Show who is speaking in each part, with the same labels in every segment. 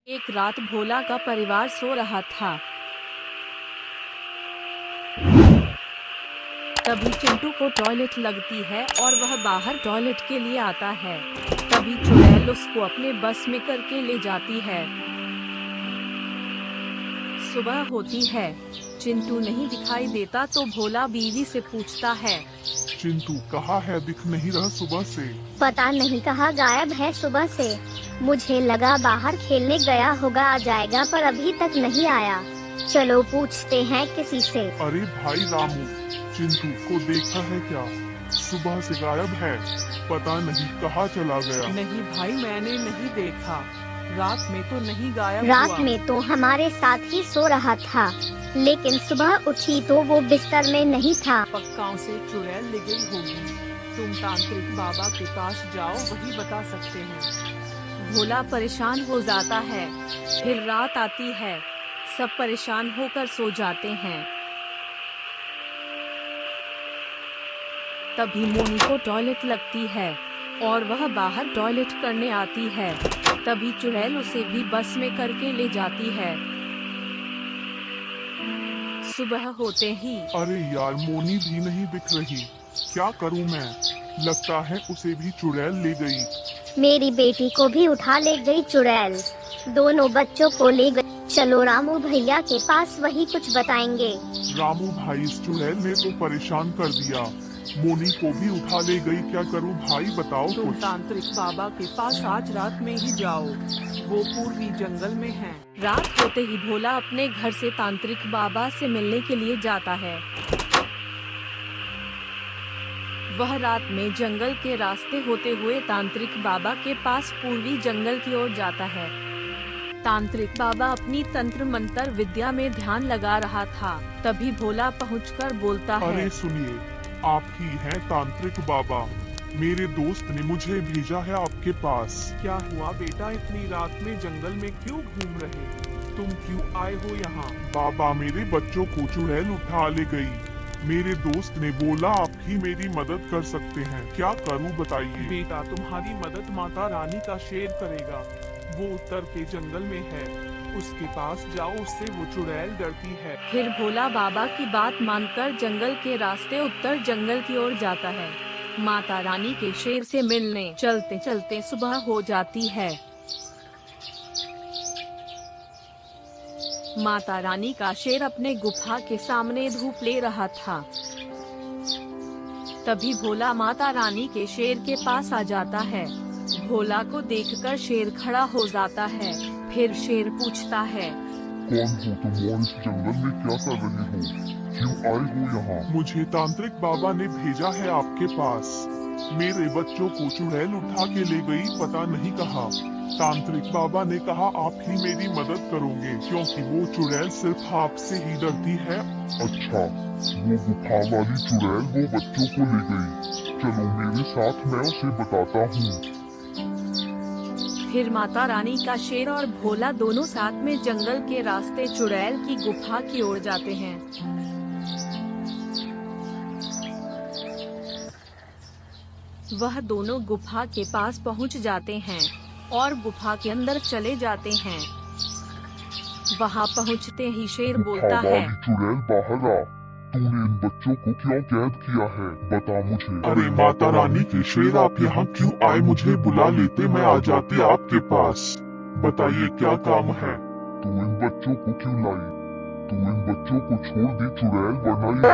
Speaker 1: एक रात भोला का परिवार सो रहा था। तभी चिंटू को टॉयलेट लगती है और वह बाहर टॉयलेट के लिए आता है। तभी चुड़ैल उसको अपने बस में करके ले जाती है। सुबह होती है, चिंटू नहीं दिखाई देता तो भोला बीवी से पूछता है,
Speaker 2: चिंटू कहाँ है? दिख नहीं रहा सुबह से।
Speaker 3: पता नहीं कहाँ गायब है सुबह से। मुझे लगा बाहर खेलने गया होगा, आ जाएगा, पर अभी तक नहीं आया। चलो पूछते हैं किसी से।
Speaker 2: अरे भाई रामू, चिंटू को देखा है क्या? सुबह से गायब है, पता नहीं कहाँ चला गया।
Speaker 4: नहीं भाई, मैंने नहीं देखा। रात में तो नहीं गायब
Speaker 3: रात
Speaker 4: हुआ।
Speaker 3: में तो हमारे साथ ही सो रहा था, लेकिन सुबह उठी तो वो बिस्तर में नहीं था।
Speaker 4: पक्का से चुड़ैल ले गई होगी। तुम तांत्रिक बाबा के पास जाओ, वही बता सकते हैं।
Speaker 1: भोला परेशान हो जाता है। फिर रात आती है, सब परेशान होकर सो जाते हैं। तभी मोनी को टॉयलेट लगती है और वह बाहर टॉयलेट करने आती है। तभी चुड़ैल उसे भी बस में करके ले जाती है। सुबह होते ही
Speaker 2: अरे यार, मोनी भी नहीं दिख रही, क्या करूँ मैं? लगता है उसे भी चुड़ैल ले गई।
Speaker 3: मेरी बेटी को भी उठा ले गई चुड़ैल, दोनों बच्चों को ले गई। चलो रामू भैया के पास, वही कुछ बताएंगे।
Speaker 2: रामू भाई, इस चुड़ैल ने तो परेशान कर दिया, मोनी को भी उठा ले गई, क्या करूँ भाई बताओ
Speaker 4: तुम
Speaker 2: कुछ।
Speaker 4: तांत्रिक बाबा के पास आज रात में ही जाओ, वो पूर्वी जंगल में है।
Speaker 1: रात होते ही भोला अपने घर से तांत्रिक बाबा से मिलने के लिए जाता है। वह रात में जंगल के रास्ते होते हुए तांत्रिक बाबा के पास पूर्वी जंगल की ओर जाता है। तांत्रिक बाबा अपनी तंत्र मंत्र विद्या में ध्यान लगा रहा था। तभी भोला पहुंचकर बोलता है,
Speaker 2: अरे सुनिए, आप ही हैं तांत्रिक बाबा? मेरे दोस्त ने मुझे भेजा है आपके पास।
Speaker 4: क्या हुआ बेटा, इतनी रात में जंगल में क्यों घूम रहे? तुम क्यों आए हो यहाँ?
Speaker 2: बाबा, मेरे बच्चों को चुड़ैल उठा ले गई। मेरे दोस्त ने बोला आप ही मेरी मदद कर सकते हैं, क्या करूं बताइए।
Speaker 4: बेटा, तुम्हारी मदद माता रानी का शेर करेगा। वो उत्तर के जंगल में है, उसके पास जाओ, उससे वो चुड़ैल डरती है।
Speaker 1: फिर भोला बाबा की बात मानकर जंगल के रास्ते उत्तर जंगल की ओर जाता है। माता रानी के शेर से मिलने चलते चलते सुबह हो जाती है। माता रानी का शेर अपने गुफा के सामने धूप ले रहा था। तभी भोला माता रानी के शेर के पास आ जाता है। भोला को देखकर शेर खड़ा हो जाता है। फिर शेर पूछता है,
Speaker 2: कौन हो तुम और इस जंगल में क्या कर रहे हो? क्यों आए हो यहाँ? मुझे तांत्रिक बाबा ने भेजा है आपके पास। मेरे बच्चों को चुड़ैल उठा के ले गई, पता नहीं कहाँ। तांत्रिक बाबा ने कहा आप ही मेरी मदद करोगे, क्योंकि वो चुड़ैल सिर्फ आपसे ही डरती है। अच्छा, वो गुफा वाली चुड़ैल वो बच्चों को ले गई। चलो मेरे साथ, मैं उसे बताता हूँ।
Speaker 1: फिर माता रानी का शेर और भोला दोनों साथ में जंगल के रास्ते चुड़ैल की गुफा की ओर जाते हैं। वह दोनों गुफा के पास पहुंच जाते हैं और गुफा के अंदर चले जाते हैं। वहां पहुंचते ही शेर बोलता है,
Speaker 2: चुड़ैल बाहर आ, तूने इन बच्चों को क्यों कैद किया है, बता मुझे। अरे माता रानी के शेर, आप यहाँ क्यों आए? मुझे बुला लेते, मैं आ जाती आपके पास। बताइए क्या काम है? तू इन बच्चों को क्यों लाई? तू इन बच्चों को छोड़ दे चुड़ैल, वरना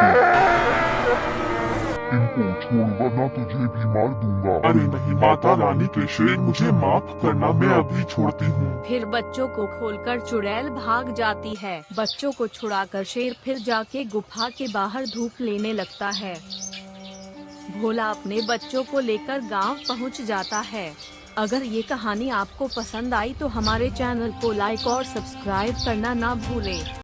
Speaker 2: इनको छोड़, वरना तुझे भी मार दूंगा। अरे नहीं माता रानी के शेर, मुझे माफ करना, मैं अभी छोड़ती हूँ।
Speaker 1: फिर बच्चों को खोलकर चुड़ैल भाग जाती है। बच्चों को छुड़ाकर शेर फिर जाके गुफा के बाहर धूप लेने लगता है। भोला अपने बच्चों को लेकर गांव पहुंच जाता है। अगर ये कहानी आपको पसंद आई तो हमारे चैनल को लाइक और सब्सक्राइब करना ना भूलें।